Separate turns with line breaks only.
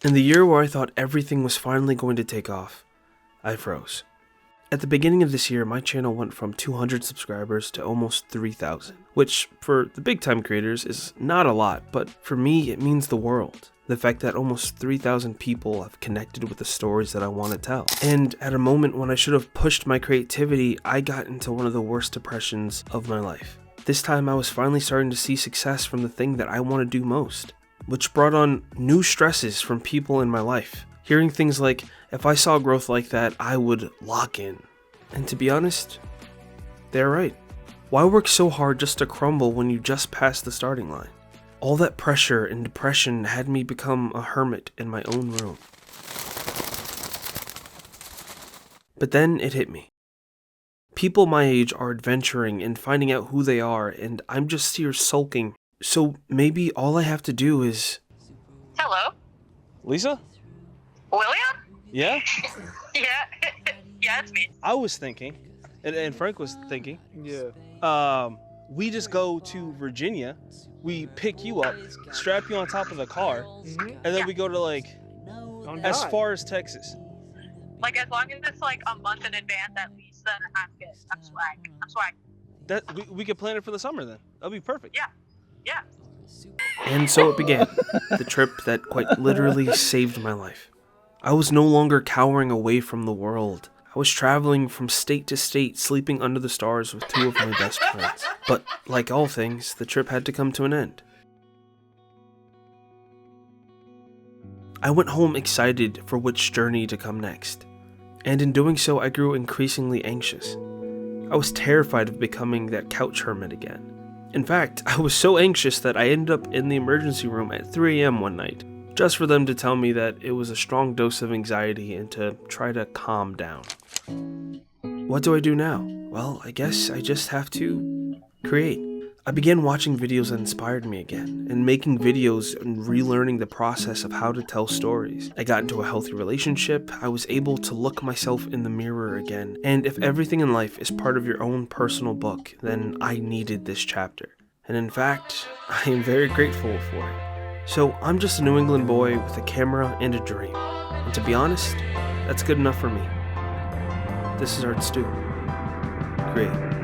In the year where I thought everything was finally going to take off, I froze. At the beginning of this year, my channel went from 200 subscribers to almost 3,000, which for the big time creators is not a lot, but for me it means the world. The fact that almost 3,000 people have connected with the stories that I want to tell. And at a moment when I should have pushed my creativity, I got into one of the worst depressions of my life. This time I was finally starting to see success from the thing that I want to do most, which brought on new stresses from people in my life. Hearing things like, if I saw growth like that, I would lock in. And to be honest, they're right. Why work so hard just to crumble when you just passed the starting line? All that pressure and depression had me become a hermit in my own room. But then it hit me. People my age are adventuring and finding out who they are, and I'm just here sulking. So maybe all I have to do is...
Hello?
Lisa?
William?
Yeah?
Yeah. Yeah, it's me.
I was thinking, and Frank was thinking, we just go to Virginia, we pick you up, strap you on top of the car, and then we go to as far as Texas.
Like, as long as it's like a month in advance at least, then I'm good. I'm swag.
That we could plan it for the summer then. That'll be perfect.
Yeah.
And so it began, the trip that quite literally saved my life. I was no longer cowering away from the world. I was traveling from state to state, sleeping under the stars with two of my best friends. But like all things, the trip had to come to an end. I went home excited for which journey to come next. And in doing so, I grew increasingly anxious. I was terrified of becoming that couch hermit again. In fact, I was so anxious that I ended up in the emergency room at 3 a.m. one night, just for them to tell me that it was a strong dose of anxiety and to try to calm down. What do I do now? Well, I guess I just have to create. I began watching videos that inspired me again, and making videos and relearning the process of how to tell stories. I got into a healthy relationship, I was able to look myself in the mirror again, and if everything in life is part of your own personal book, then I needed this chapter. And in fact, I am very grateful for it. So I'm just a New England boy with a camera and a dream. And to be honest, that's good enough for me. This is ArtStew. Create.